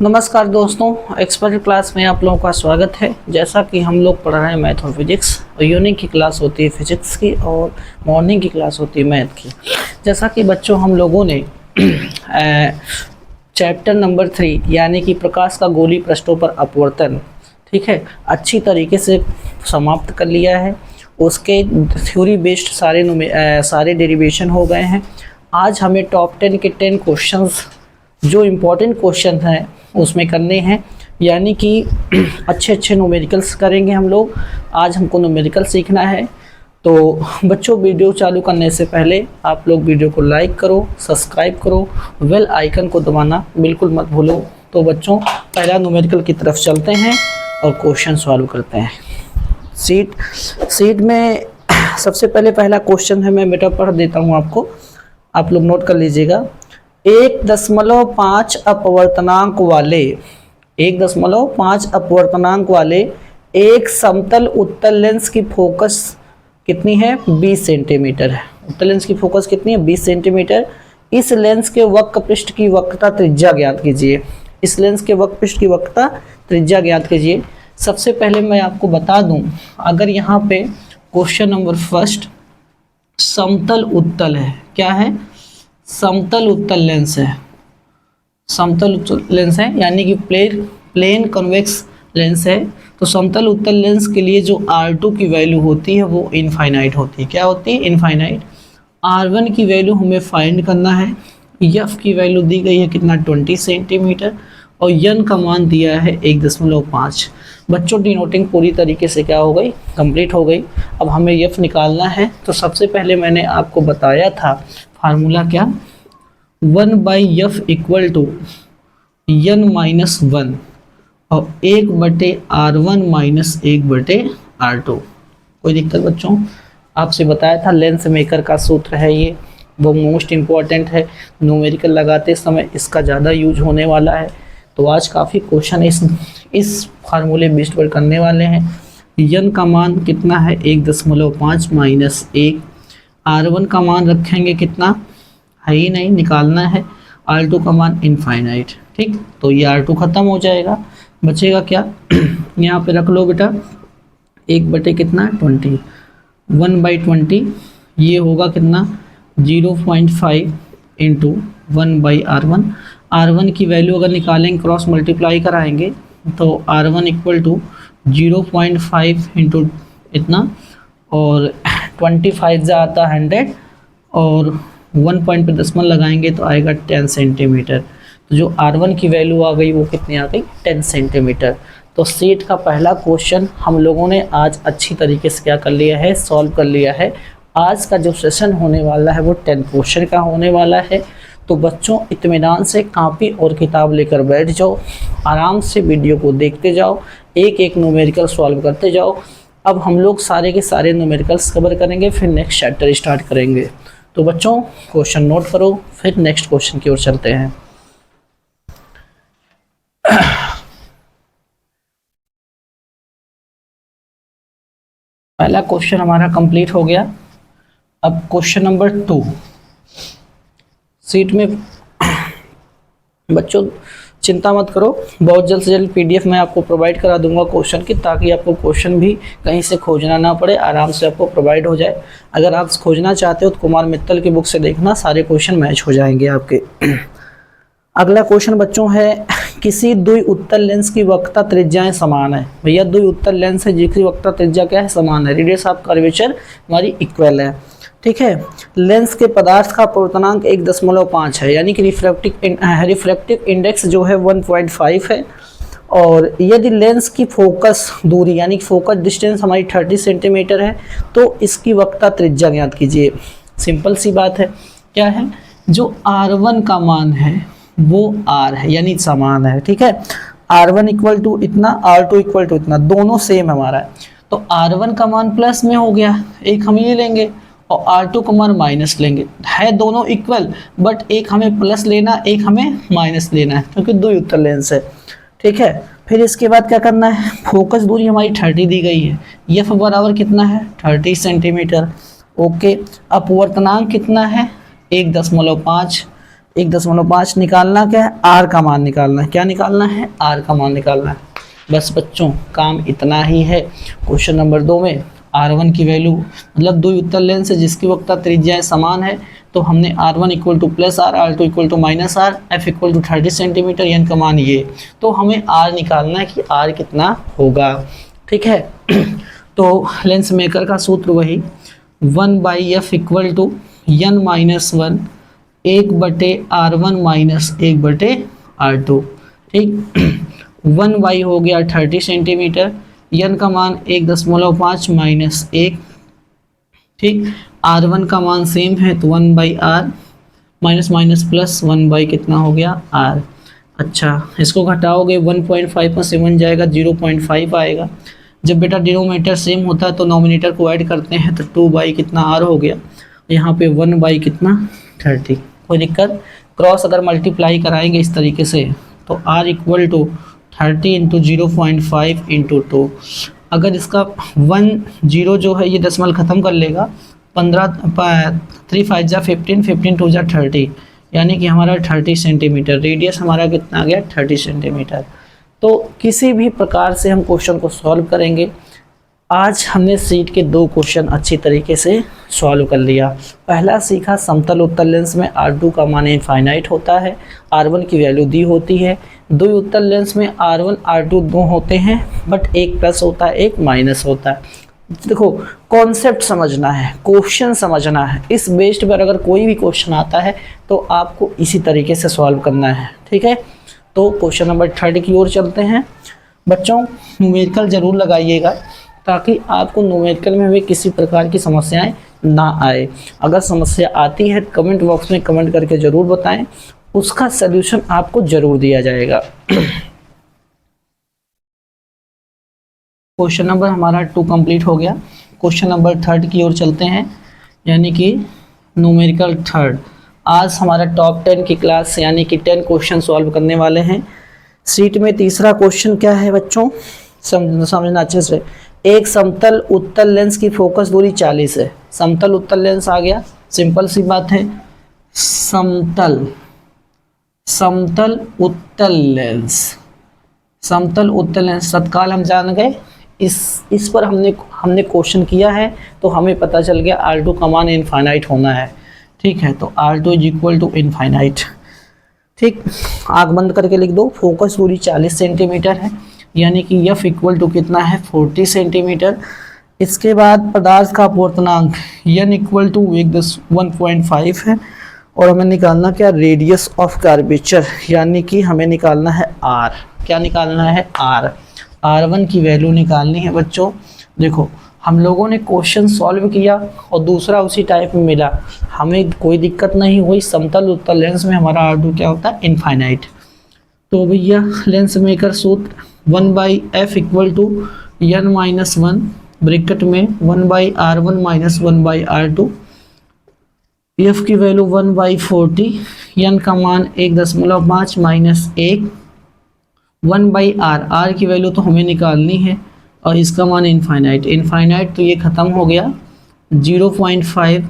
नमस्कार दोस्तों, expert class में आप लोगों का स्वागत है। जैसा कि हम लोग पढ़ रहे हैं मैथ और फिजिक्स, और इवनिंग की क्लास होती है फिजिक्स की और मॉर्निंग की क्लास होती है मैथ की। जैसा कि बच्चों हम लोगों ने चैप्टर नंबर 3 यानी कि प्रकाश का गोलीय पृष्ठों पर अपवर्तन, ठीक है, अच्छी तरीके से समाप्त कर लिया है। उसके थ्योरी बेस्ड सारे डेरिवेशन हो गए हैं। आज हमें टॉप 10 के 10 क्वेश्चंस जो इम्पोर्टेंट क्वेश्चन हैं उसमें करने हैं, यानी कि अच्छे न्यूमेरिकल्स करेंगे हम लोग। आज हमको न्यूमेरिकल सीखना है। तो बच्चों, वीडियो चालू करने से पहले आप लोग वीडियो को लाइक करो, सब्सक्राइब करो, बेल आइकन को दबाना बिल्कुल मत भूलो। तो बच्चों, पहला न्यूमेरिकल की तरफ चलते हैं और क्वेश्चन सॉल्व करते हैं। सीट में सबसे पहला क्वेश्चन है, मैं बेटा पढ़ देता हूँ आपको, आप लोग नोट कर लीजिएगा। 1.5 अपवर्तनांक वाले एक समतल उत्तल लेंस की फोकस कितनी है? 20 सेंटीमीटर है। उत्तल लेंस की फोकस कितनी है? 20 सेंटीमीटर। इस लेंस के वक्र पृष्ठ की वक्रता त्रिज्या ज्ञात कीजिए। इस लेंस के वक्र पृष्ठ की वक्रता त्रिज्या ज्ञात कीजिए। सबसे पहले मैं आपको बता दूं, अगर यहाँ पे क्वेश्चन नंबर फर्स्ट समतल उत्तल है, क्या है? समतल उत्तल लेंस है। समतल उत्तल लेंस है यानी कि प्लेन कन्वेक्स लेंस है। तो समतल उत्तल लेंस के लिए जो R2 की वैल्यू होती है वो इनफाइनाइट होती है। क्या होती है? इनफाइनाइट। R1 की वैल्यू हमें फाइंड करना है। F की वैल्यू दी गई है कितना? 20 सेंटीमीटर। और n का मान दिया है 1.5। बच्चों, डिनोटिंग पूरी तरीके से क्या हो गई? कंप्लीट हो गई। अब हमें F निकालना है। तो सबसे पहले मैंने आपको बताया था फार्मूला क्या? 1/f इक्वल टू n-1 और 1/r1 माइनस 1/r2। कोई दिक्कत बच्चों? आपसे बताया था लेंस मेकर का सूत्र है ये, वो मोस्ट इम्पॉर्टेंट है। न्यूमेरिकल लगाते समय इसका ज़्यादा यूज होने वाला है। तो आज काफ़ी क्वेश्चन इस फार्मूले बेस्ड पर करने वाले हैं। n का मान कितना है? 1.5 माइनस 1। r1 का मान रखेंगे कितना? है ही नहीं, निकालना है। R2 का मान इनफाइनाइट। ठीक, तो ये R2 खत्म हो जाएगा, बचेगा क्या? यहाँ पे रख लो बेटा 1/20, 1/20 ये होगा कितना? 0.5 इंटू 1/r1। R1 की वैल्यू अगर निकालेंगे, क्रॉस मल्टीप्लाई कराएंगे, तो R1 इक्वल टू 0.5 इंटू इतना, और 25 जा आता 100, और 1 पॉइंट पे दशमलव लगाएंगे तो आएगा 10 सेंटीमीटर। तो जो R1 की वैल्यू आ गई वो कितनी आ गई? 10 सेंटीमीटर। तो सेट का पहला क्वेश्चन हम लोगों ने आज अच्छी तरीके से क्या कर लिया है? सॉल्व कर लिया है। आज का जो सेशन होने वाला है वो 10 क्वेश्चन का होने वाला है। तो बच्चों, इत्मीनान से कॉपी और किताब लेकर बैठ जाओ, आराम से वीडियो को देखते जाओ, एक एक न्यूमेरिकल सॉल्व करते जाओ। अब हम लोग सारे के सारे न्यूमेरिकल्स कवर करेंगे, फिर नेक्स्ट चैप्टर स्टार्ट करेंगे। तो बच्चों, क्वेश्चन नोट करो, फिर नेक्स्ट क्वेश्चन की ओर चलते हैं। पहला क्वेश्चन हमारा कंप्लीट हो गया। अब क्वेश्चन नंबर 2 सीट में बच्चों चिंता मत करो, बहुत जल्द से जल्द PDF मैं आपको प्रोवाइड करा दूंगा क्वेश्चन की, ताकि आपको क्वेश्चन भी कहीं से खोजना ना पड़े, आराम से आपको प्रोवाइड हो जाए। अगर आप खोजना चाहते हो तो कुमार मित्तल की बुक से देखना, सारे क्वेश्चन मैच हो जाएंगे आपके। अगला क्वेश्चन बच्चों है, किसी द्वि उत्तल लेंस की वक्रता त्रिज्याएं समान है। भैया, द्वि उत्तल लेंस है जिसकी वक्रता त्रिज्या क्या है? समान है। रेडियस ऑफ कर्वेचर हमारी इक्वल है। ठीक है, लेंस के पदार्थ का अपवर्तनांक 1.5 है, यानी कि रिफ्रैक्टिव इंडेक्स जो है 1.5 है। और यदि लेंस की फोकस दूरी यानी कि फोकस डिस्टेंस हमारी 30 सेंटीमीटर है, तो इसकी वक्रता त्रिज्या ज्ञात कीजिए। सिंपल सी बात है, क्या है? जो R1 का मान है वो R है, यानी समान है। ठीक है, R1 इक्वल टू इतना, R2 इक्वल टू इतना, दोनों सेम हमारा है। तो R1 का मान प्लस में हो गया, एक हम ये लेंगे, और R2 का मान माइनस लेंगे। है दोनों इक्वल, बट एक हमें प्लस लेना, एक हमें माइनस लेना है, क्योंकि दो उत्तल लेंस है। ठीक है, फिर इसके बाद क्या करना है? फोकस दूरी हमारी 30 दी गई है, F बराबर कितना है? 30 सेंटीमीटर। ओके, अपवर्तनांक कितना है? 1.5। 1.5 निकालना क्या है, आर का मान निकालना है। क्या निकालना है, आर का मान निकालना है। बस बच्चों काम इतना ही है। क्वेश्चन नंबर 2 में R1 की वैल्यू, मतलब दो उत्तल लेंस है जिसकी वक्रता त्रिज्याएं समान है, तो हमने R1 equal to plus R, R2 equal to minus R, F equal to 30 centimetre, N का मान ये। तो हमें R निकालना है कि R कितना होगा। ठीक है तो लेंस मेकर का सूत्र वही 1/f equal to n minus 1 1/R1 minus 1/R2। ठीक 1y हो गया 30 सेंटीमीटर, n का मान 1.5 माइनस 1। ठीक R1 का मान सेम है तो 1/R माइनस माइनस प्लस 1/ कितना हो गया R। अच्छा इसको घटाओगे 1.5 में 7 जाएगा 0.5 आएगा। जब बेटा डिनोमिनेटर सेम होता है तो नॉमिनेटर को ऐड करते हैं तो 2/ कितना R हो गया, यहाँ पे 1/ कितना 30। कोई दिक्कत, क्रॉस अगर मल्टीप्लाई कराएंगे इस तरीके से तो R equal to 30 into 0.5 into 2। अगर इसका 10 जो है ये दशमलव ख़त्म कर लेगा, 3 5 जा 15, 15 2 जा 30, यानी कि हमारा 30 सेंटीमीटर। रेडियस हमारा कितना आ गया 30 सेंटीमीटर। तो किसी भी प्रकार से हम क्वेश्चन को सॉल्व करेंगे। आज हमने सीट के 2 क्वेश्चन अच्छी तरीके से सॉल्व कर लिया। पहला सीखा समतल उत्तल लेंस में R2 का मान इनफाइनाइट होता है, R1 की वैल्यू दी होती है। दो उत्तल लेंस में R1 R2 दो होते हैं, बट एक प्लस होता है एक माइनस होता है। देखो कॉन्सेप्ट समझना है, क्वेश्चन समझना है, इस बेस्ड पर अगर कोई भी क्वेश्चन आता है तो आपको इसी तरीके से सॉल्व करना है। ठीक है तो क्वेश्चन नंबर 3 की ओर चलते हैं। बच्चों न्यूमेरिकल ज़रूर लगाइएगा ताकि आपको न्यूमेरिकल में भी किसी प्रकार की समस्याएं ना आए। अगर समस्या आती है कमेंट बॉक्स में कमेंट करके ज़रूर बताएं, उसका सलूशन आपको ज़रूर दिया जाएगा। क्वेश्चन नंबर हमारा 2 कंप्लीट हो गया। क्वेश्चन नंबर 3 की ओर चलते हैं, यानी कि न्यूमेरिकल 3। आज हमारा टॉप 10 की क्लास यानी कि 10 क्वेश्चन सॉल्व करने वाले हैं। सीट में तीसरा क्वेश्चन क्या है बच्चों, समझना अच्छे से। एक समतल उत्तल लेंस की फोकस दूरी 40 है। समतल उत्तल लेंस आ गया, सिंपल सी बात है। समतल उत्तल लेंस तत्काल हम जान गए। इस पर हमने क्वेश्चन किया है तो हमें पता चल गया R2 का मान इनफाइनाइट होना है। ठीक है तो R2 is equal to infinite. ठीक आँख बंद करके लिख दो, फोकस दूरी 40 सेंटीमीटर है, यानी कि F इक्वल टू कितना है 40 सेंटीमीटर। इसके बाद पदार्थ का अपवर्तनांक n इक्वल टू 1.5 है, और हमें निकालना क्या, रेडियस ऑफ कर्वेचर, यानी कि हमें निकालना है R। क्या निकालना है R। R1 की वैल्यू निकालनी है बच्चों। देखो हम लोगों ने क्वेश्चन सॉल्व किया और दूसरा उसी टाइप में मिला, हमें कोई दिक्कत नहीं हुई। समतल उत्तल लेंस में हमारा R2 क्या होता है इनफाइनाइट। तो भैया लेंस मेकर सूत्र 1/f equal to n minus 1 bracket में 1/R1 माइनस 1/R2। F की वैल्यू 1/40, n का मान 1.5 माइनस 1, 1/R। R की वैल्यू तो हमें निकालनी है और इसका मान इनफाइनाइट तो ये ख़त्म हो गया 0.5,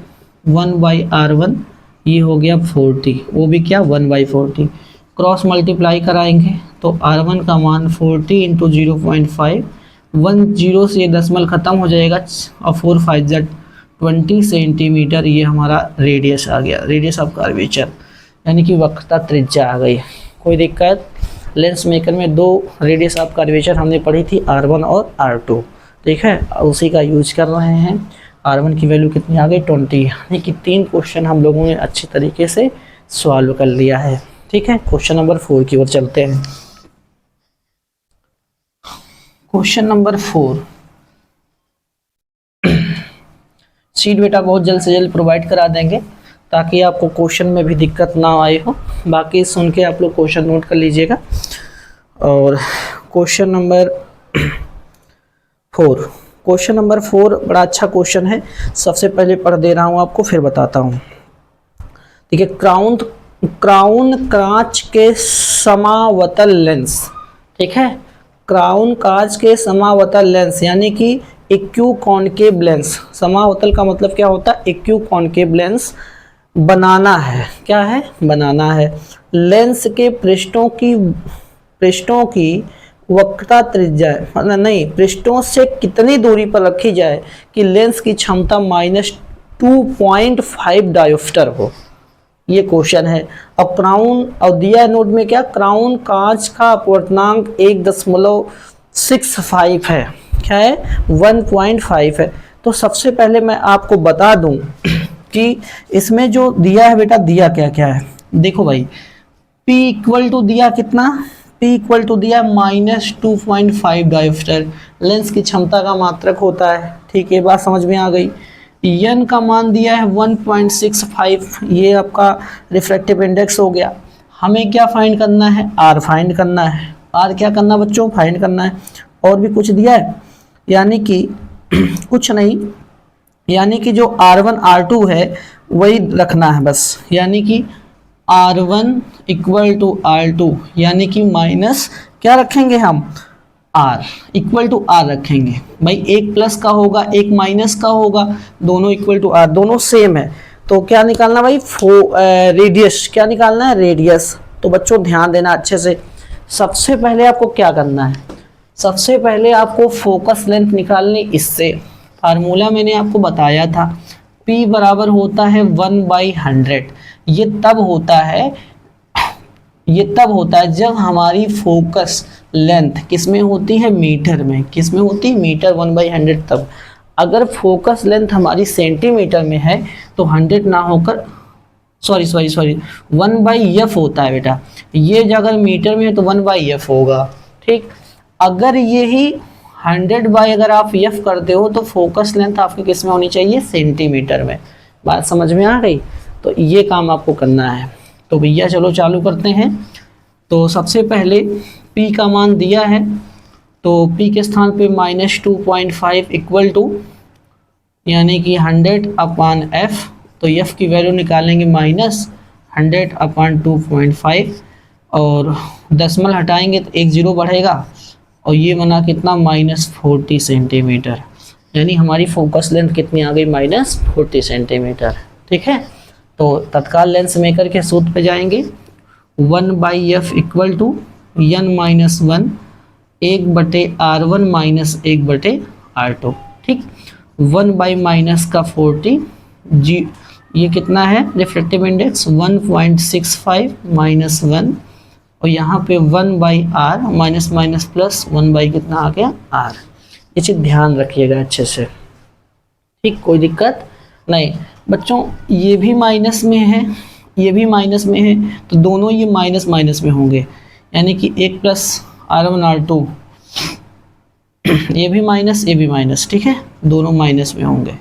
1/R1 ये हो गया 40, वो भी क्या 1/40। क्रॉस मल्टीप्लाई कराएंगे तो R1 का मान 40 इंटू 0.5, 10 से ये दशमलव ख़त्म हो जाएगा और 4 5 जा 20 सेंटीमीटर ये हमारा रेडियस आ गया, रेडियस ऑफ कर्वेचर, यानी कि वक्रता त्रिज्या आ गई। कोई दिक्कत, लेंस मेकर में 2 रेडियस ऑफ कर्वेचर हमने पढ़ी थी R1 और R2। ठीक है उसी का यूज कर रहे हैं। R1 की वैल्यू कितनी आ गई 20, यानी कि 3 क्वेश्चन हम लोगों ने अच्छी तरीके से सॉल्व कर लिया है। ठीक है क्वेश्चन नंबर 4 की ओर चलते हैं। क्वेश्चन नंबर 4 सीट बेटा बहुत जल्द से जल्द प्रोवाइड करा देंगे ताकि आपको क्वेश्चन में भी दिक्कत ना आए हो। बाकी सुन के आप लोग क्वेश्चन नोट कर लीजिएगा। और क्वेश्चन नंबर 4 बड़ा अच्छा क्वेश्चन है। सबसे पहले पढ़ दे रहा हूँ आपको, फिर बताता हूँ। ठीक है क्राउन कांच के समावतल लेंस। ठीक है क्राउन कांच के समावतल लेंस यानी कि इक्यू कॉनकेव लेंस। समावतल का मतलब क्या होता है, इक्यू कॉनकेव लेंस बनाना है, क्या है, बनाना है। लेंस के पृष्ठों की वक्रता त्रिज्या मतलब नहीं, पृष्ठों से कितनी दूरी पर रखी जाए कि लेंस की क्षमता -2.5 डायोप्टर हो। ये क्वेश्चन है। अब क्राउन और दिया है नोट में क्या, क्राउन कांच का अपवर्तनांक 1.65 है, क्या है 1.5 है। तो सबसे पहले मैं आपको बता दूं कि इसमें जो दिया है बेटा, दिया क्या क्या है, देखो भाई P इक्वल टू दिया कितना, P इक्वल टू दिया -2.5 डायोप्टर, लेंस की क्षमता का मात्रक होता है। ठीक है, बात समझ में आ गई। एन का मान दिया है 1.65, ये आपका रिफ्रैक्टिव इंडेक्स हो गया। हमें क्या फाइंड करना है, आर फाइंड करना है। आर क्या करना बच्चों, फाइंड करना है। और भी कुछ दिया है, यानी कि कुछ नहीं, यानी कि जो R1 R2 है वही रखना है बस, यानी कि R1 इक्वल टू R2, यानी कि माइनस क्या रखेंगे हम, R इक्वल टू R रखेंगे। भाई एक प्लस का होगा एक माइनस का होगा, दोनों इक्वल टू R, दोनों सेम है। तो क्या निकालना भाई, रेडियस, क्या निकालना है, रेडियस। तो बच्चों ध्यान देना अच्छे से। सबसे पहले आपको क्या करना है, सबसे पहले आपको फोकस लेंथ निकालनी। इससे फार्मूला मैंने आपको बताया था, P बराबर होता है 1/100। ये तब होता है जब हमारी फोकस लेंथ किस में होती है, मीटर में। किस में होती है, मीटर, 1/100 तब। अगर फोकस लेंथ हमारी सेंटीमीटर में है तो 100 ना होकर सॉरी 1/f होता है बेटा। ये अगर मीटर में है तो 1/f होगा। ठीक, अगर यही 100 बाई अगर आप f करते हो तो फोकस लेंथ आपकी किस में होनी चाहिए, सेंटीमीटर में। बात समझ में आ गई। तो ये काम आपको करना है। तो भैया चलो चालू करते हैं। तो सबसे पहले P का मान दिया है, तो P के स्थान पे -2.5 इक्वल टू, यानी कि 100/f। तो f की वैल्यू निकालेंगे -100/2.5, और दशमलव हटाएंगे तो एक जीरो बढ़ेगा, और ये बना कितना, -40 सेंटीमीटर। यानी हमारी फोकस लेंथ कितनी आ गई, -40 सेंटीमीटर। ठीक है, तो तत्काल लेंस मेकर के सूत्र पे जाएंगे। 1/f equal to n-1 1/R1 - 1/R2। ठीक, 1/- का 40 जी, ये कितना है रिफ्लेक्टिव इंडेक्स 1.65 -1, और यहाँ पे 1/r माइनस माइनस प्लस 1/ कितना आ गया, r। ये चीज़ ध्यान रखिएगा अच्छे से। ठीक, कोई दिक्कत नहीं बच्चों। ये भी माइनस में है, ये भी माइनस में है, तो दोनों ये माइनस माइनस में होंगे, यानी कि 1 + R1 R2, ये भी माइनस। ठीक है, दोनों माइनस में होंगे।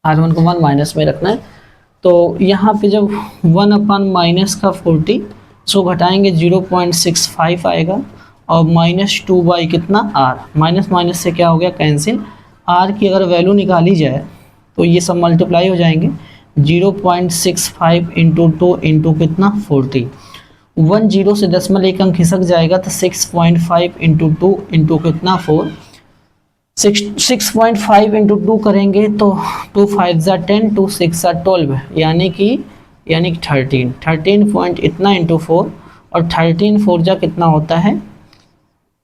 R1 को 1 माइनस में रखना है। तो यहाँ पे जब 1/- का 40, सो घटाएंगे 0.65 आएगा, और -2 कितना, r। माइनस माइनस से क्या हो गया, कैंसिल। r की अगर वैल्यू निकाली जाए तो ये सब मल्टीप्लाई हो जाएंगे। 0.65 × 2 × कितना, 40। 1 0 से दशमलव एक अंक खिसक जाएगा तो 6.5 × 2 × कितना, 4। 6.5 × 2 करेंगे तो 2 5 ज़ा 10, 2 6 ज़ा 12, यानी कि 13 पॉइंट इतना × 4, और 13 4 जा कितना होता है,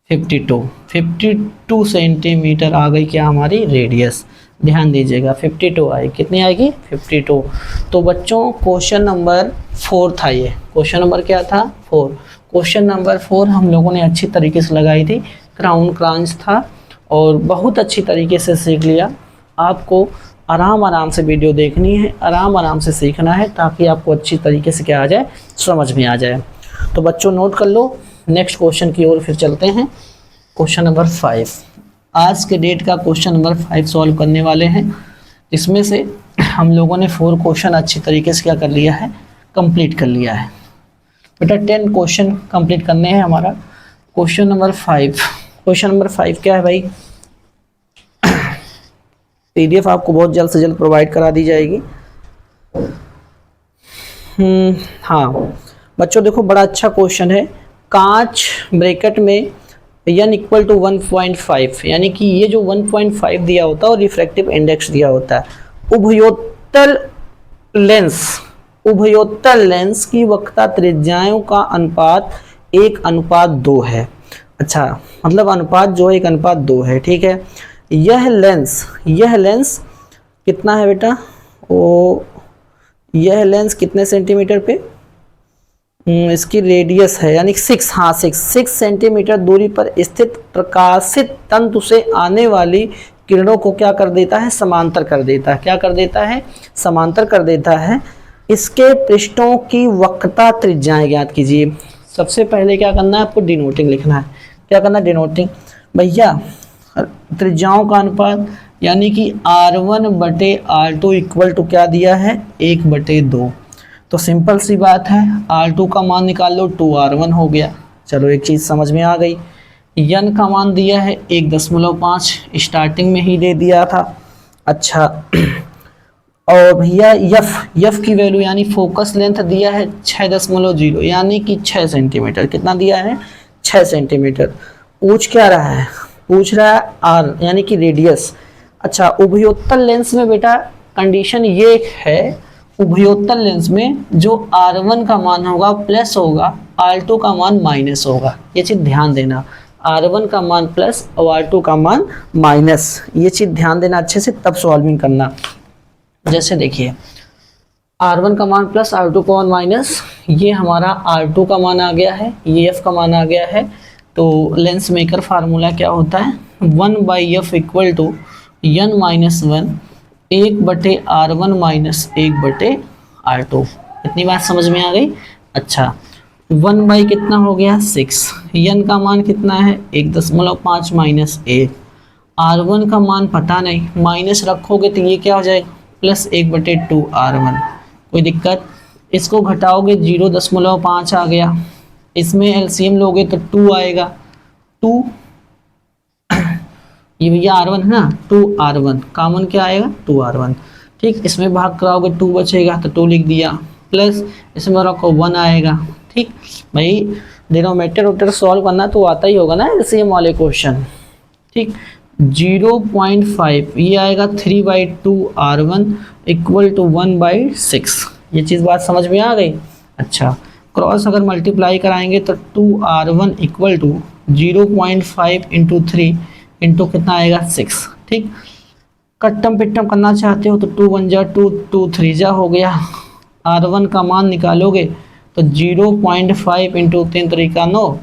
52 सेंटीमीटर आ गई क्या हमारी रेडियस। ध्यान दीजिएगा 52 आई, कितनी आएगी, 52। तो बच्चों क्वेश्चन नंबर 4 था ये। क्वेश्चन नंबर क्या था, 4। क्वेश्चन नंबर 4 हम लोगों ने अच्छी तरीके से लगाई थी, क्राउन क्रांच था, और बहुत अच्छी तरीके से सीख लिया। आपको आराम से वीडियो देखनी है, आराम से सीखना है, ताकि आपको अच्छी तरीके से क्या आ जाए, समझ में आ जाए। तो बच्चों नोट कर लो, नेक्स्ट क्वेश्चन की ओर फिर चलते हैं। क्वेश्चन नंबर 5, आज के डेट का क्वेश्चन नंबर 5 सॉल्व करने वाले हैं। इसमें से हम लोगों ने 4 क्वेश्चन अच्छी तरीके से क्या कर लिया है, कंप्लीट कर लिया है। बेटा 10 क्वेश्चन कंप्लीट करने हैं हमारा। क्वेश्चन नंबर 5, क्वेश्चन नंबर 5 क्या है भाई, PDF आपको बहुत जल्द से जल्द प्रोवाइड करा दी जाएगी। हाँ बच्चों देखो, बड़ा अच्छा क्वेश्चन है। कांच ब्रैकेट में n इक्वल टू 1.5, यानी कि ये जो 1.5 दिया होता है और रिफ्रैक्टिव इंडेक्स दिया होता है। उभयोत्तल लेंस, उभयोत्तल लेंस की वक्रता त्रिज्याओं का अनुपात 1:2 है। अच्छा, मतलब अनुपात जो है 1:2 है, ठीक है। यह लेंस कितना है बेटा, वो यह लेंस कितने सेंटीमीटर पे, इसकी रेडियस है यानी 6, हाँ 6 सेंटीमीटर दूरी पर स्थित प्रकाशित तंतु से आने वाली किरणों को क्या कर देता है, समांतर कर देता है। क्या कर देता है, समांतर कर देता है। इसके पृष्ठों की वक्रता त्रिज्याएं ज्ञात कीजिए। सबसे पहले क्या करना है आपको, डिनोटिंग लिखना है। क्या करना है, डिनोटिंग। भैया त्रिज्याओं का अनुपात यानी कि R1/R2 इक्वल टू क्या दिया है, 1/2। तो सिंपल सी बात है, R2 का मान निकाल लो, 2R1 हो गया। चलो एक चीज़ समझ में आ गई। यन का मान दिया है 1.5, स्टार्टिंग में ही दे दिया था। अच्छा और भैया यफ की वैल्यू यानी फोकस लेंथ दिया है 6.0 यानी कि 6 सेंटीमीटर। कितना दिया है, 6 सेंटीमीटर। पूछ क्या रहा है, पूछ रहा है आर यानी कि रेडियस। अच्छा, उभयोत्तल लेंस में बेटा कंडीशन ये है, उभयोत्तल लेंस में जो R1 का मान होगा प्लस होगा, R2 का मान माइनस होगा। ये चीज़ ध्यान देना, R1 का मान प्लस और R2 का मान माइनस। ये चीज़ ध्यान देना अच्छे से, तब सॉल्विंग करना। जैसे देखिए R1 का मान प्लस R2 का मान माइनस, ये हमारा R2 का मान आ गया है, ये F का मान आ गया है। तो लेंस मेकर फार्मूला क्या होता है, 1/F equal to N minus 1 1/R1 minus 1/R2। इतनी बात समझ में आ गई। अच्छा 1 कितना हो गया 6, N का मान कितना है 1.5 माइनस 1, R1 का मान पता नहीं, माइनस रखोगे तो ये क्या हो जाएगा प्लस 1/2 R1। कोई दिक्कत, इसको घटाओगे 0.5 आ गया, इसमें एलसीएम लोगे तो 2 आएगा, 2 ये भैया R1 है ना, 2R1 कॉमन क्या आएगा 2R1। ठीक, इसमें भाग कराओगे 2 बचेगा तो 2 लिख दिया, प्लस इसमें रखो 1 आएगा। ठीक भाई, डिनोमिनेटर सॉल्व करना तो आता ही होगा ना एलसीएम वाले क्वेश्चन। ठीक, 0.5 ये आएगा 3/2 R1 इक्वल टू 1/6। ये चीज़ बात समझ में आ गई। अच्छा, क्रॉस अगर मल्टीप्लाई कराएंगे तो 2R1 equal to 0.5 into 3 into कितना आएगा 6। ठीक, कट्टम पिट्टम करना चाहते हो तो 2 1 जा 2 2 3 जा हो गया। R1 का मान निकालोगे तो 0.5 इंटू 3 3 9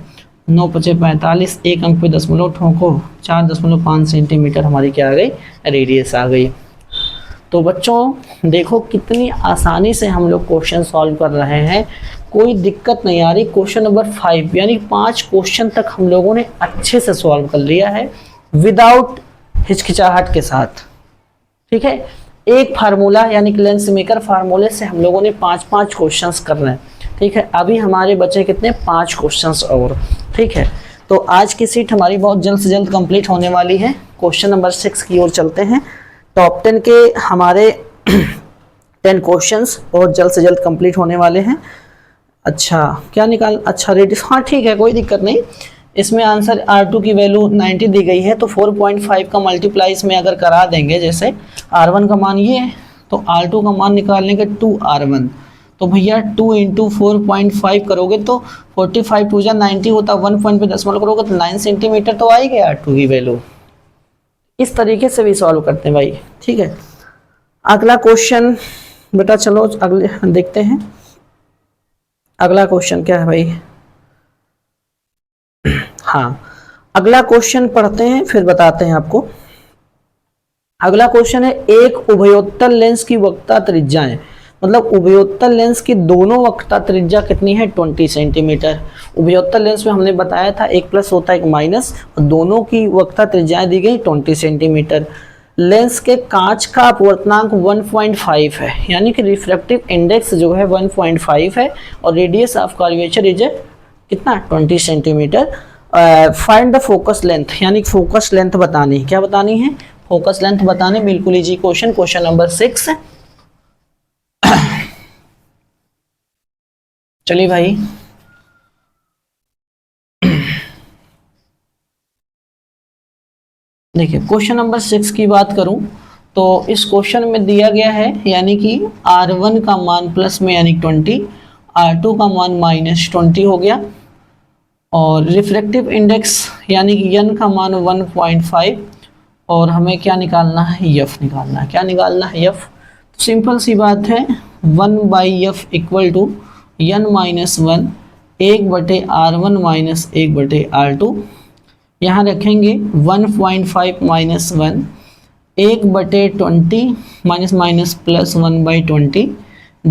9 5 45, एक अंक पे दशमलव ठोको, 4.5 सेंटीमीटर हमारी क्या आ गई, रेडियस आ गई। तो बच्चों देखो कितनी आसानी से हम लोग क्वेश्चन सॉल्व कर रहे हैं, कोई दिक्कत नहीं आ रही। क्वेश्चन नंबर 5 यानी 5 क्वेश्चन तक हम लोगों ने अच्छे से सॉल्व कर लिया है विदाउट हिचकिचाहट के साथ। ठीक है, एक फार्मूला यानी कि लेंस मेकर फार्मूले से हम लोगों ने 5 क्वेश्चंस कर रहे हैं। ठीक है, अभी हमारे बचे कितने 5 क्वेश्चंस और। ठीक है, तो आज की सीट हमारी बहुत जल्द से जल्द कंप्लीट होने वाली है। क्वेश्चन नंबर 6 की ओर चलते हैं। टॉप 10 के हमारे 10 क्वेश्चंस और जल्द से जल्द कंप्लीट होने वाले हैं। अच्छा क्या निकाल, अच्छा रेडियस, हाँ ठीक है कोई दिक्कत नहीं। इसमें आंसर R2 की वैल्यू 90 दी गई है, तो 4.5 का मल्टीप्लाई इसमें अगर करा देंगे, जैसे R1 का मान ये है तो R2 का मान निकालने के 2R1, तो भैया 2 इंटू 4.5 करोगे तो 45 2 90 होता, 1 पॉइंट पे दशमलव करोगे तो 9 सेंटीमीटर तो आएगी R2 की वैल्यू। इस तरीके से भी सॉल्व करते हैं भाई। ठीक है, अगला क्वेश्चन बेटा, चलो अगले देखते हैं। अगला क्वेश्चन क्या है भाई, हाँ अगला क्वेश्चन पढ़ते हैं फिर बताते हैं आपको। अगला क्वेश्चन है, एक उभयोत्तल लेंस की वक्रता त्रिज्याएं, मतलब उभयोत्तल लेंस की दोनों वक्रता त्रिज्या कितनी है 20 सेंटीमीटर। उभयोत्तल लेंस में हमने बताया था एक प्लस होता है एक माइनस, दोनों की वक्रता त्रिज्याएं दी गई 20 सेंटीमीटर। लेंस के कांच का अपवर्तनांक 1.5 है, यानी कि रिफ्रैक्टिव इंडेक्स जो है 1.5 है, और रेडियस ऑफ कर्वेचर इज कितना 20 centimetre. Find the focus length, यानी फोकस लेंथ बतानी है। क्या बतानी है, फोकस लेंथ बताने। बिल्कुल इजी क्वेश्चन, क्वेश्चन नंबर 6। चलिए भाई, देखिए क्वेश्चन नंबर 6 की बात करूं तो इस क्वेश्चन में दिया गया है यानी कि R1 का मान प्लस में यानी 20, R2 का मान -20 हो गया, और रिफ्रैक्टिव इंडेक्स यानी कि n का मान 1.5, और हमें क्या निकालना है, f निकालना है। क्या निकालना है, f। तो सिंपल सी बात है, 1/f equal to n minus 1 1/R1 minus 1/R2। यहाँ रखेंगे 1.5 minus 1 1/20 minus minus plus 1/20,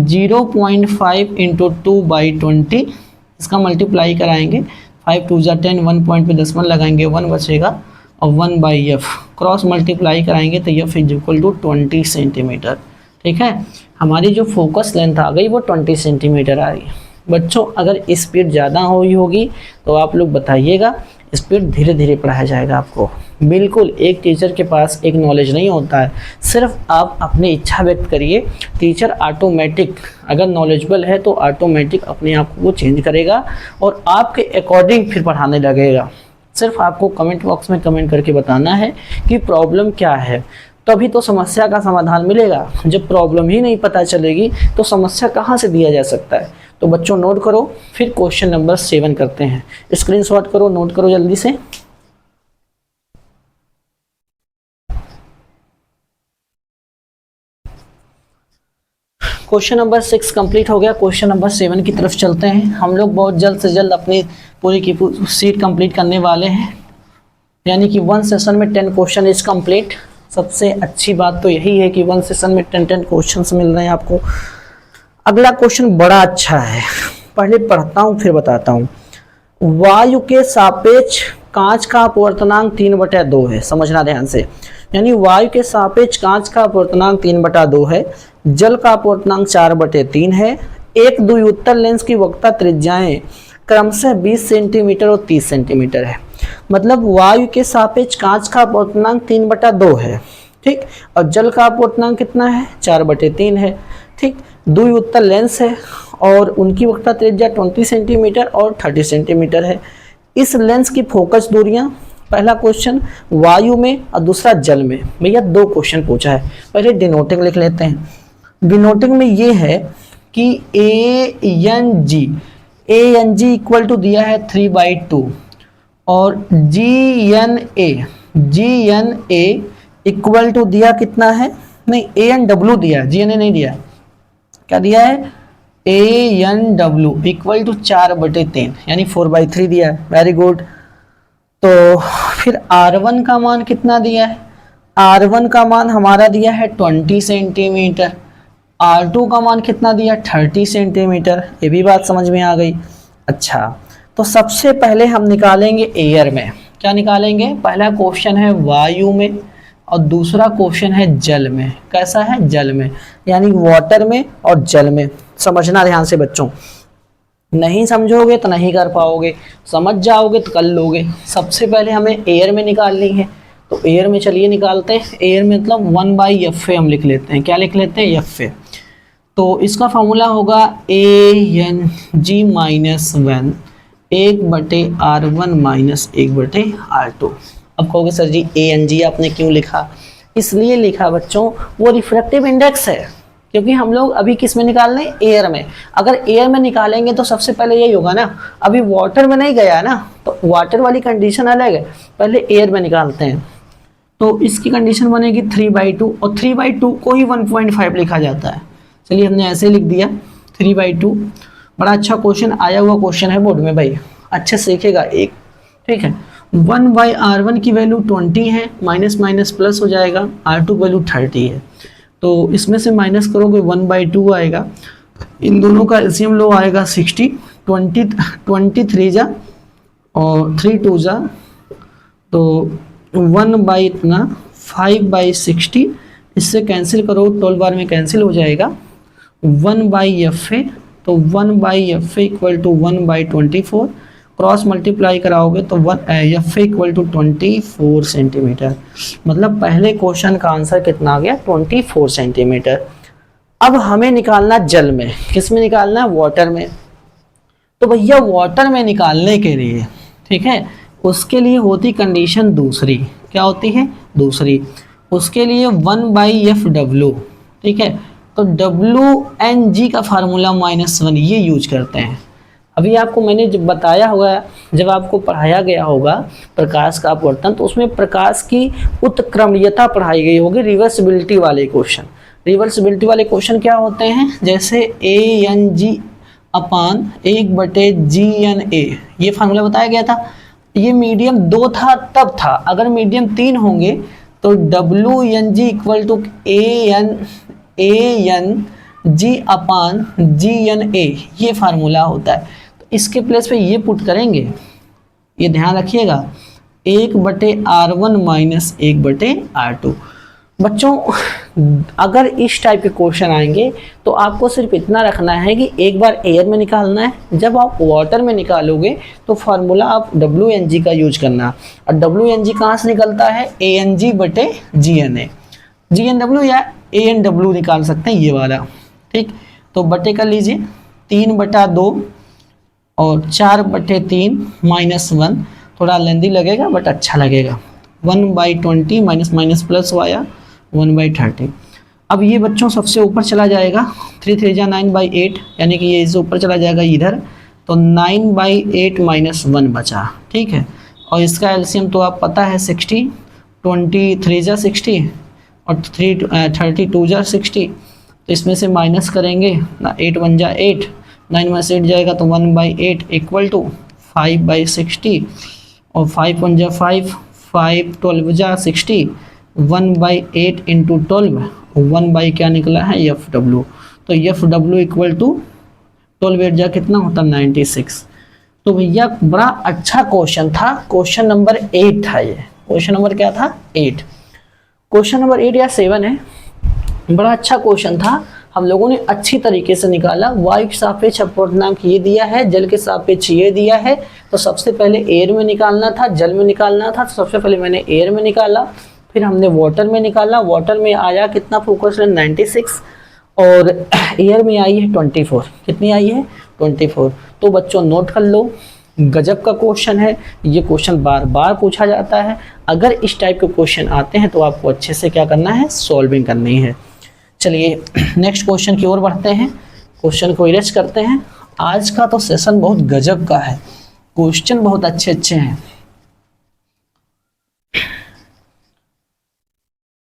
0.5 into 2/20, इसका मल्टीप्लाई कराएंगे, 5 2 जा 10, 1 पॉइंट पे 10 लगाएंगे, 1 बचेगा, और 1/f क्रॉस मल्टीप्लाई कराएंगे तो f is equal to 20 centimetre. ठीक है, हमारी जो फोकस लेंथ आ गई वो 20 सेंटीमीटर आ रही है। बच्चों अगर स्पीड ज़्यादा हुई होगी तो आप लोग बताइएगा, स्पीड धीरे धीरे पढ़ाया जाएगा आपको। बिल्कुल एक टीचर के पास एक नॉलेज नहीं होता है, सिर्फ आप अपनी इच्छा व्यक्त करिए, टीचर ऑटोमेटिक अगर नॉलेजेबल है तो ऑटोमेटिक अपने आप को चेंज करेगा और आपके अकॉर्डिंग फिर पढ़ाने लगेगा। सिर्फ आपको कमेंट बॉक्स में कमेंट करके बताना है कि प्रॉब्लम क्या है, तभी तो समस्या का समाधान मिलेगा। जब प्रॉब्लम ही नहीं पता चलेगी तो समस्या कहाँ से दिया जा सकता है। तो बच्चों नोट करो, फिर क्वेश्चन नंबर 7 करते हैं। स्क्रीनशॉट करो, नोट करो जल्दी से। क्वेश्चन नंबर 6 कंप्लीट हो गया। क्वेश्चन नंबर 7 की तरफ चलते हैं। हम लोग बहुत जल्द से जल्द अपनी पूरी की सीट कंप्लीट करने वाले हैं, यानी कि 1 सेशन में 10 क्वेश्चन इज कंप्लीट। सबसे अच्छी बात तो यही है कि 1 सेशन में 10 क्वेश्चंस मिल रहे हैं आपको। अगला क्वेश्चन बड़ा अच्छा है, पहले पढ़ता हूँ फिर बताता हूँ। वायु के सापेक्ष कांच का अपवर्तनांक 3/2 है, समझना ध्यान से। यानी वायु के सापेक्ष कांच का अपवर्तनांक 3/2 है, जल का अपवर्तनांक 4/3 है। एक द्विउत्तर लेंस की वक्रता त्रिज्याएं क्रमशः 20 सेंटीमीटर और 30 सेंटीमीटर है। मतलब वायु के सापेक्ष कांच का अपवर्तनांक 3/2 है, ठीक, और जल का अपवर्तनांक कितना है, 4/3 है, ठीक। द्विउत्तर लेंस है और उनकी वक्रता त्रिज्या 20 सेंटीमीटर और 30 सेंटीमीटर है। इस लेंस की फोकस दूरियां, पहला क्वेश्चन वायु में और दूसरा जल में। भैया 2 क्वेश्चन पूछा है, पहले डिनोटिंग लिख लेते हैं। डिनोटिंग में ये है कि ANG इक्वल टू दिया है 3/2 और GNA इक्वल टू दिया कितना है, नहीं ANW दिया है, GNA नहीं दिया है। क्या दिया है, ANW इक्वल टू 4/3 यानी 4/3 दिया है। Very good. तो फिर R1 का मान कितना दिया है, R1 का मान हमारा दिया है 20 सेंटीमीटर, R2 का मान कितना दिया, 30 सेंटीमीटर। ये भी बात समझ में आ गई। अच्छा, तो सबसे पहले हम निकालेंगे एयर में। क्या निकालेंगे, पहला क्वेश्चन है वायु में और दूसरा क्वेश्चन है जल में। कैसा है, जल में, यानी वाटर में और जल में। समझना ध्यान से बच्चों, नहीं समझोगे तो नहीं कर पाओगे, समझ जाओगे तो कर लोगे। सबसे पहले हमें एयर में निकालनी है, तो एयर में चलिए निकालते हैं। एयर में मतलब 1/FA हम लिख लेते हैं। क्या लिख लेते हैं, FA। तो इसका फॉर्मूला होगा ANG minus 1 1/R1 minus 1/R2। अब कहोगे सर जी ANG आपने क्यों लिखा, इसलिए लिखा बच्चों, वो रिफ्रैक्टिव इंडेक्स है, क्योंकि हम लोग अभी किस में निकाल रहे हैं, एयर में। अगर एयर में निकालेंगे तो सबसे पहले यही होगा ना, अभी वाटर में नहीं गया ना, तो वाटर वाली कंडीशन अलग है, पहले एयर में निकालते हैं। तो इसकी कंडीशन बनेगी 3/2 और 3/2 को ही 1.5 लिखा जाता है। चलिए हमने ऐसे लिख दिया 3/2। बड़ा अच्छा क्वेश्चन आया हुआ क्वेश्चन है बोर्ड में भाई, अच्छे सीखेगा एक, ठीक है। 1/R1 की वैल्यू 20 है, माइनस माइनस प्लस हो जाएगा, R2 वैल्यू 30 है, तो इसमें से माइनस करोगे 1/2 आएगा। इन दोनों का एलसीएम लो आएगा 60, 23 जा और 3 2 जा, तो 5/60, इससे कैंसिल करो, 12 बार में कैंसिल हो जाएगा। 1/FA, तो 1/FA equal to 1/24, cross multiply कराओगे तो FA इक्वल टू 24 सेंटीमीटर। मतलब पहले क्वेश्चन का आंसर कितना आ गया, 24 सेंटीमीटर। अब हमें निकालना जल में, किस में निकालना है, वाटर में। तो भैया वाटर में निकालने के लिए, ठीक है, उसके लिए होती कंडीशन दूसरी। क्या होती है, दूसरी। उसके लिए 1/f_w, ठीक है। तो WNG का फार्मूला -1 ये यूज करते हैं। अभी आपको मैंने जब बताया होगा, जब आपको पढ़ाया गया होगा प्रकाश का अपवर्तन, तो उसमें प्रकाश की उत्क्रमणीयता पढ़ाई गई होगी, रिवर्सिबिलिटी वाले क्वेश्चन। रिवर्सिबिलिटी वाले क्वेश्चन क्या होते हैं, जैसे ANG अपान 1/GNA, ये फार्मूला बताया गया था। ये मीडियम 2 था तब था, अगर मीडियम 3 होंगे तो WNG इक्वल टू ANG अपान GNA, ये फार्मूला होता है। तो इसके प्लेस पे ये पुट करेंगे, ये ध्यान रखिएगा, 1/R1 माइनस 1/R2। बच्चों अगर इस टाइप के क्वेश्चन आएंगे तो आपको सिर्फ इतना रखना है कि एक बार एयर में निकालना है, जब आप वाटर में निकालोगे तो फार्मूला आप WNG का यूज करना। और WNG कहाँ से निकलता है, ANG/GNA, GNW या ANW निकाल सकते हैं, ये वाला, ठीक। तो बटे कर लीजिए, 3/2 और 4/3 -1, थोड़ा लेंदी लगेगा बट अच्छा लगेगा। 1/20 माइनस प्लस आया 1/30। अब ये बच्चों सबसे ऊपर चला जाएगा, 3 3 जा 9/8, यानी कि ये इससे ऊपर चला जाएगा इधर, तो 9/8 -1 बचा, ठीक है। और इसका एलसीएम तो आप पता है 60, 23 जा 60 और 32 जा 60, तो इसमें से माइनस करेंगे ना, 8 1 जा 8, 9 में से 8 जाएगा तो 1/8 इक्वल टू 5/60, और 5 1 जा 5, 5 12 जा 60, 1/8 इंटू 12, 1 क्या निकला है FW, तो FW इक्वल टू 12 8 जा कितना होता 96। तो भैया बड़ा अच्छा क्वेश्चन था, क्वेश्चन नंबर 8 था ये, क्वेश्चन नंबर क्या था 8, क्वेश्चन नंबर 8 या 7 है, बड़ा अच्छा क्वेश्चन था। हम लोगों ने अच्छी तरीके से निकाला। वायु के सापेक्ष अपवर्तनांक ये दिया है, जल के सापेक्ष ये दिया है, तो सबसे पहले एयर में निकालना था, जल में निकालना था, तो सबसे पहले मैंने एयर में निकाला, फिर हमने वाटर में निकाला। वाटर में आया कितना फोकस लेंथ 96 और एयर में आई है 24, कितनी आई है 24। तो बच्चों नोट कर लो, गजब का क्वेश्चन है ये, क्वेश्चन बार बार पूछा जाता है। अगर इस टाइप के क्वेश्चन आते हैं तो आपको अच्छे से क्या करना है, सॉल्विंग करनी है। चलिए नेक्स्ट क्वेश्चन की ओर बढ़ते हैं, क्वेश्चन को इरेज करते हैं। आज का तो सेशन बहुत गजब का है, क्वेश्चन बहुत अच्छे अच्छे हैं।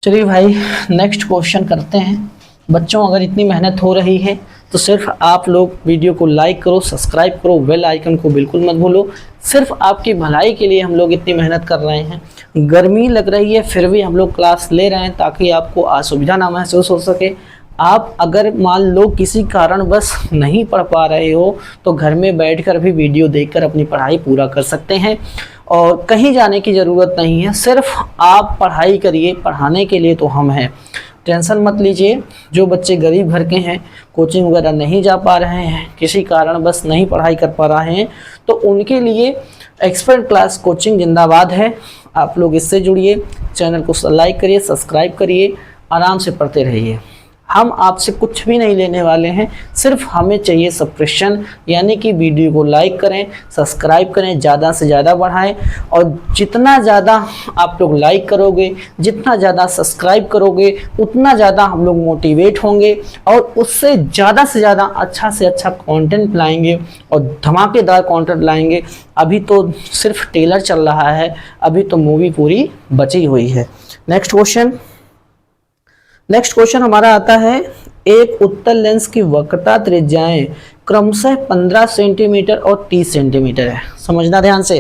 चलिए भाई नेक्स्ट क्वेश्चन करते हैं। बच्चों अगर इतनी मेहनत हो रही है तो सिर्फ आप लोग वीडियो को लाइक करो, सब्सक्राइब करो, बेल आइकन को बिल्कुल मत भूलो। सिर्फ आपकी भलाई के लिए हम लोग इतनी मेहनत कर रहे हैं। गर्मी लग रही है फिर भी हम लोग क्लास ले रहे हैं ताकि आपको असुविधा ना महसूस हो सके। आप अगर मान लो किसी कारणवश नहीं पढ़ पा रहे हो तो घर में बैठकर भी वीडियो देखकर अपनी पढ़ाई पूरा कर सकते हैं और कहीं जाने की ज़रूरत नहीं है। सिर्फ आप पढ़ाई करिए, पढ़ाने के लिए तो हम हैं, टेंशन मत लीजिए। जो बच्चे गरीब घर के हैं, कोचिंग वगैरह नहीं जा पा रहे हैं, किसी कारणवश नहीं पढ़ाई कर पा रहे हैं, तो उनके लिए एक्सपर्ट क्लास कोचिंग जिंदाबाद है। आप लोग इससे जुड़िए, चैनल को लाइक करिए, सब्सक्राइब करिए, आराम से पढ़ते रहिए। हम आपसे कुछ भी नहीं लेने वाले हैं, सिर्फ हमें चाहिए सब्सक्रिप्शन, यानी कि वीडियो को लाइक करें, सब्सक्राइब करें, ज़्यादा से ज़्यादा बढ़ाएं। और जितना ज़्यादा आप लोग लाइक करोगे, जितना ज़्यादा सब्सक्राइब करोगे, उतना ज़्यादा हम लोग मोटिवेट होंगे और उससे ज़्यादा से ज़्यादा अच्छा से अच्छा कंटेंट लाएंगे और धमाकेदार कंटेंट लाएंगे। अभी तो सिर्फ ट्रेलर चल रहा है, अभी तो मूवी पूरी बची हुई है। नेक्स्ट क्वेश्चन हमारा आता है, एक उत्तल लेंस की वक्रता त्रिज्याएं क्रमशः 15 सेंटीमीटर और 30 सेंटीमीटर है। समझना ध्यान से,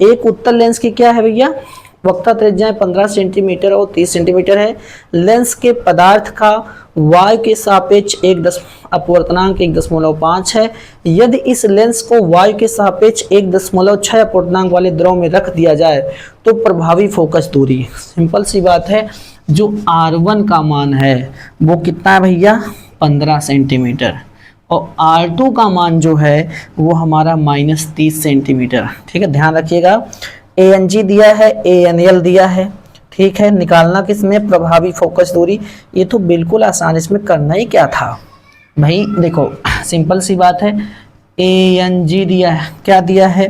एक उत्तल लेंस की क्या है भैया, वक्रता त्रिज्याएं 15 सेंटीमीटर और 30 सेंटीमीटर है। लेंस के पदार्थ का वायु के सापेक्ष अपवर्तनांक 1.5 है। यदि इस लेंस को वायु के सापेक्ष 1.6 अपवर्तनांक वाले द्रव में रख दिया जाए तो प्रभावी फोकस दूरी, सिंपल सी बात है, जो R1 का मान है वो कितना है भैया 15 सेंटीमीटर और R2 का मान जो है वो हमारा -30 सेंटीमीटर। ठीक है, ध्यान रखिएगा। ANG दिया है, ANL दिया है, ठीक है। निकालना किसमें, प्रभावी फोकस दूरी। ये तो बिल्कुल आसान, इसमें करना ही क्या था भाई, देखो सिंपल सी बात है। ANG दिया है, क्या दिया है,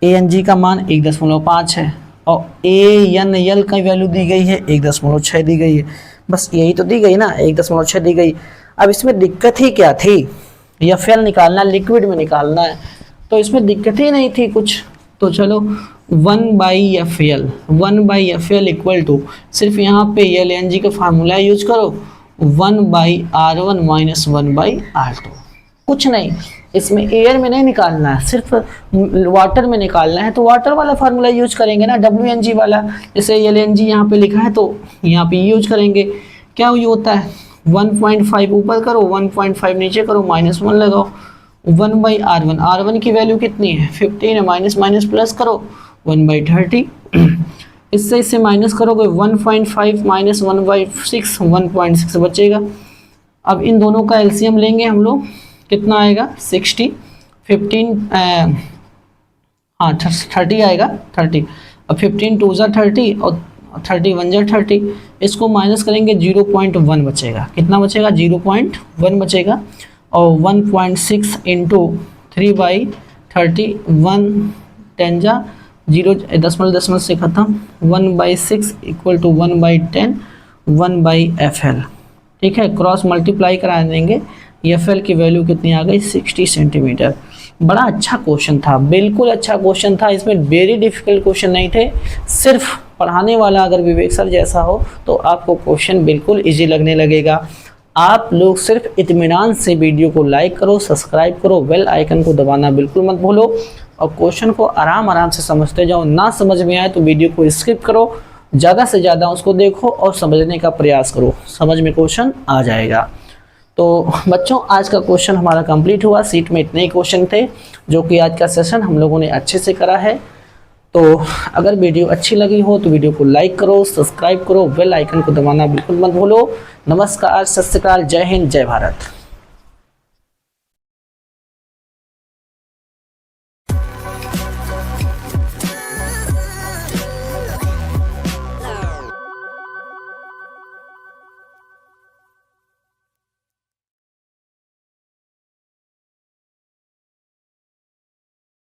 ANG का मान 1.5 है, और ए एन एल का वैल्यू दी गई है 1.6 दी गई है, बस यही तो दी गई ना, 1.6 दी गई। अब इसमें दिक्कत ही क्या थी, एफ एल निकालना, लिक्विड में निकालना है, तो इसमें दिक्कत ही नहीं थी कुछ। तो चलो 1/FL, 1/FL इक्वल टू, सिर्फ यहाँ पे एल एन जी का फार्मूला यूज करो, 1/R1 माइनस 1/R2, कुछ नहीं। इसमें एयर में नहीं निकालना है, सिर्फ वाटर में निकालना है, तो वाटर वाला फार्मूला यूज करेंगे ना, WNG वाला। जैसे LNG यहाँ पे लिखा है तो यहाँ पे यूज करेंगे। क्या ये होता है 1.5 ऊपर करो, 1.5 नीचे करो, -1 लगाओ, 1/R1, R1 की वैल्यू कितनी है 15 है, माइनस माइनस प्लस करो 1/30, इससे इससे माइनस करोगे 1.5 माइनस 1/6, 1.6 बचेगा। अब इन दोनों का एलसीएम लेंगे हम लोग, कितना आएगा 60, 15 हाँ 30 आएगा 30। अब 15 2 ज़ा 30 और 30 1 ज़ा 30, इसको माइनस करेंगे 0.1 बचेगा। कितना बचेगा 0.1 बचेगा। और 1.6 इंटू 3/30, 1 10 जा 0, दशमलव से ख़त्म, 1/6 इक्वल टू 1/10, 1/FL। ठीक है, क्रॉस मल्टीप्लाई करा देंगे, FL की वैल्यू कितनी आ गई 60 सेंटीमीटर। बड़ा अच्छा क्वेश्चन था, बिल्कुल अच्छा क्वेश्चन था, इसमें वेरी डिफिकल्ट क्वेश्चन नहीं थे। सिर्फ पढ़ाने वाला अगर विवेक सर जैसा हो तो आपको क्वेश्चन बिल्कुल इजी लगने लगेगा। आप लोग सिर्फ इत्मीनान से वीडियो को लाइक करो, सब्सक्राइब करो, बेल आइकन को दबाना बिल्कुल मत भूलो, और क्वेश्चन को आराम से समझते जाओ। ना समझ में आए तो वीडियो को स्किप करो, ज़्यादा से ज़्यादा उसको देखो और समझने का प्रयास करो, समझ में क्वेश्चन आ जाएगा। तो बच्चों आज का क्वेश्चन हमारा कंप्लीट हुआ। सीट में इतने ही क्वेश्चन थे जो कि आज का सेशन हम लोगों ने अच्छे से करा है। तो अगर वीडियो अच्छी लगी हो तो वीडियो को लाइक करो, सब्सक्राइब करो, बेल आइकन को दबाना बिल्कुल मत भूलो। नमस्कार, सत श्री अकाल, जय हिंद, जय भारत।